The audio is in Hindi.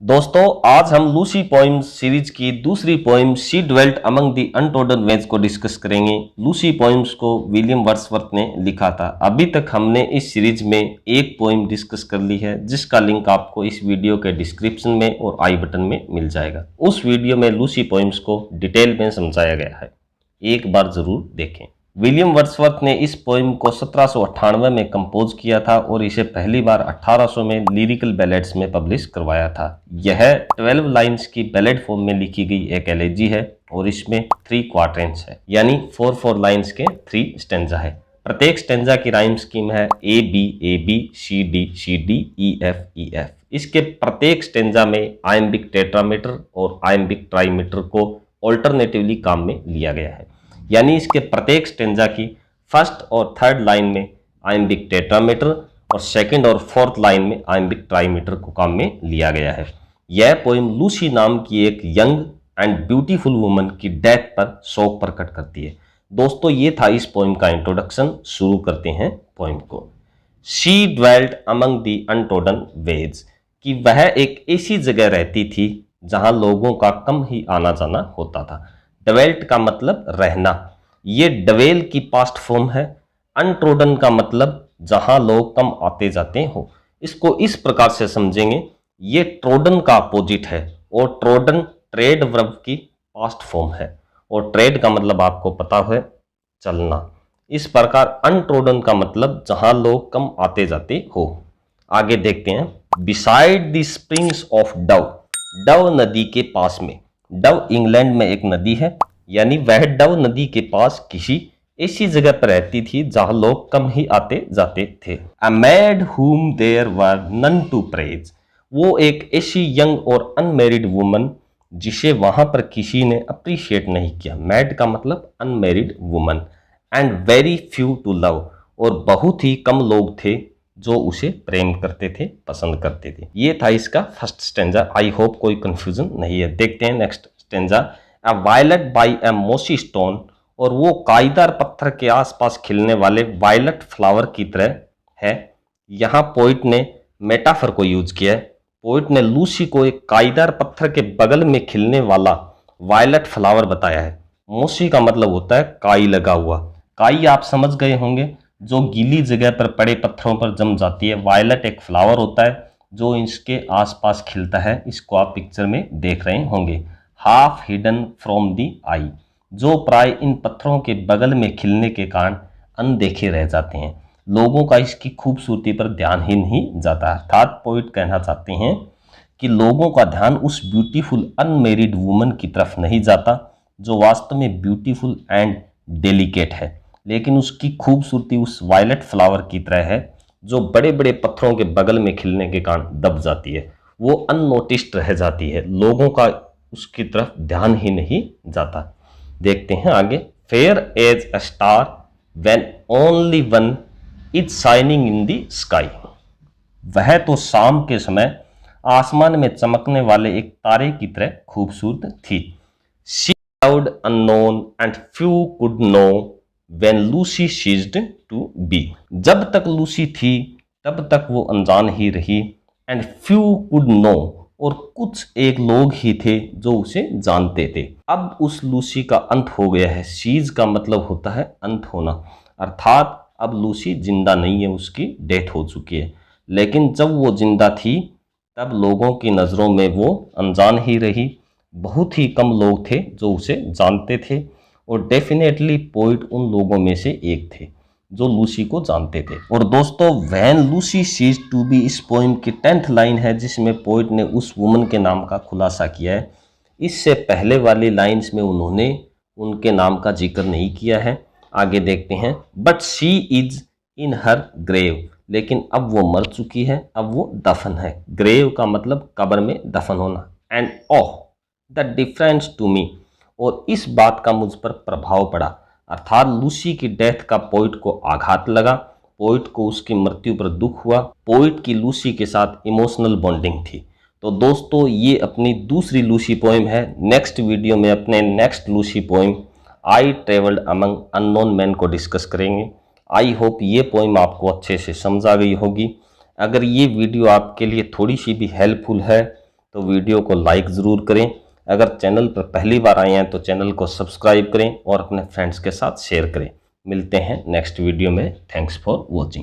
दोस्तों, आज हम लूसी पोइम्स सीरीज की दूसरी poem she dwelt among the untrodden ways को डिस्कस करेंगे। लूसी पोइम्स को विलियम वर्ड्सवर्थ ने लिखा था। अभी तक हमने इस सीरीज में एक पोइम डिस्कस कर ली है, जिसका लिंक आपको इस वीडियो के डिस्क्रिप्शन में और आई बटन में मिल जाएगा। उस वीडियो में लूसी पोइम्स को डिटेल में समझाया गया है, एक बार जरूर देखें। विलियम वर्ड्सवर्थ ने इस पोइम को 1798 में कंपोज किया था और इसे पहली बार 1800 में लिरिकल बैलेड्स में पब्लिश करवाया था। यह 12 लाइन्स की बैलेड फॉर्म में लिखी गई एक एलेजी है और इसमें 3 क्वाड्रेंट्स है, यानी 4 लाइन्स के 3 स्टेंजा है। प्रत्येक स्टेंजा की राइम स्कीम है A B C D E F. इसके प्रत्येक स्टेंजा में आयम्बिक टेट्रामीटर और आयम्बिक ट्राईमीटर को ऑल्टरनेटिवली काम में लिया गया है, यानी इसके प्रत्येक स्टेंजा की फर्स्ट और थर्ड लाइन में आयम्बिक टेट्रामीटर और सेकंड और फोर्थ लाइन में आयम्बिक ट्राईमीटर को काम में लिया गया है। यह पोइम लूसी नाम की एक यंग एंड ब्यूटीफुल वुमन की डेथ पर शोक प्रकट करती है। दोस्तों, ये था इस पोइम का इंट्रोडक्शन। शुरू करते हैं पोइम को। She dwelt among the untrodden ways, कि वह एक ऐसी जगह रहती थी जहां लोगों का कम ही आना जाना होता था। ड्वेल्ट का मतलब रहना, ये डवेल की पास्ट फॉर्म है। अनट्रोडन का मतलब जहां लोग कम आते जाते हो। इसको इस प्रकार से समझेंगे, ये ट्रोडन का अपोजिट है और ट्रोडन ट्रेड वर्ब की पास्ट फॉर्म है और ट्रेड का मतलब आपको पता है चलना। इस प्रकार अनट्रोडन का मतलब जहां लोग कम आते जाते हो। आगे देखते हैं। Beside the springs of Dove, Dove नदी के पास में। डव इंग्लैंड में एक नदी है, यानी वह डव नदी के पास किसी ऐसी जगह पर रहती थी जहां लोग कम ही आते जाते थे। A mad whom there were none to praise, वो एक ऐसी यंग और अनमेरिड वुमन जिसे वहां पर किसी ने अप्रिशिएट नहीं किया। मैड का मतलब unmarried woman. And very few to love, और बहुत ही कम लोग थे जो उसे प्रेम करते थे, पसंद करते थे। ये था इसका फर्स्ट स्टेंजा। आई होप कोई कंफ्यूजन नहीं है। देखते हैं next stanza. A violet by a mossy stone, और वो काईदार पत्थर के आसपास खिलने वाले वायलेट फ्लावर की तरह है। यहाँ पोइट ने मेटाफर को यूज किया है। पोइट ने लूसी को एक काईदार पत्थर के बगल में खिलने वाला वायलेट फ्लावर बताया है। मोसी का मतलब होता है काई लगा हुआ। काई आप समझ गए होंगे, जो गीली जगह पर पड़े पत्थरों पर जम जाती है। वायलेट एक फ्लावर होता है जो इसके आसपास खिलता है। इसको आप पिक्चर में देख रहे होंगे। हाफ हिडन फ्रॉम दी आई, जो प्राय इन पत्थरों के बगल में खिलने के कारण अनदेखे रह जाते हैं। लोगों का इसकी खूबसूरती पर ध्यान ही नहीं जाता। अर्थात पोइट कहना चाहते हैं कि लोगों का ध्यान उस ब्यूटीफुल अनमेरिड वुमन की तरफ नहीं जाता जो वास्तव में ब्यूटीफुल एंड डेलिकेट है, लेकिन उसकी खूबसूरती उस वायलेट फ्लावर की तरह है जो बड़े बड़े पत्थरों के बगल में खिलने के कारण दब जाती है। वो अननोटिस्ड रह जाती है, लोगों का उसकी तरफ ध्यान ही नहीं जाता। देखते हैं आगे। Fair as a star when only one is shining in the sky, वह तो शाम के समय आसमान में चमकने वाले एक तारे की तरह खूबसूरत थी। She loved unknown and few could know When Lucy ceased to be, जब तक लूसी थी तब तक वो अनजान ही रही। एंड फ्यू कुड नो, और कुछ एक लोग ही थे जो उसे जानते थे। अब उस लूसी का अंत हो गया है। सीज का मतलब होता है अंत होना, अर्थात अब लूसी जिंदा नहीं है, उसकी डेथ हो चुकी है। लेकिन जब वो जिंदा थी तब लोगों की नज़रों में वो अनजान ही रही। बहुत ही कम लोग थे जो उसे जानते थे और डेफिनेटली पोइट उन लोगों में से एक थे जो लूसी को जानते थे। और दोस्तों, when Lucy ceased to be इस पोइम की 10th लाइन है, जिसमें पोइट ने उस वुमन के नाम का खुलासा किया है। इससे पहले वाली लाइंस में उन्होंने उनके नाम का जिक्र नहीं किया है। आगे देखते हैं। But she is in her grave, लेकिन अब वो मर चुकी है, अब वो दफन है। ग्रेव का मतलब कब्र में दफन होना। And oh the difference to me, और इस बात का मुझ पर प्रभाव पड़ा, अर्थात लूसी की डेथ का पोइट को आघात लगा। पोइट को उसकी मृत्यु पर दुख हुआ। पोइट की लूसी के साथ इमोशनल बॉन्डिंग थी। तो दोस्तों, ये अपनी दूसरी लूसी पोइम है। नेक्स्ट वीडियो में अपने next Lucy poem I travelled among unknown man को डिस्कस करेंगे। आई होप ये पोइम आपको अच्छे से समझ आ गई होगी। अगर ये वीडियो आपके लिए थोड़ी सी भी हेल्पफुल है तो वीडियो को लाइक ज़रूर करें। अगर चैनल पर पहली बार आए हैं तो चैनल को सब्सक्राइब करें और अपने फ्रेंड्स के साथ शेयर करें। मिलते हैं नेक्स्ट वीडियो में। Thanks for watching.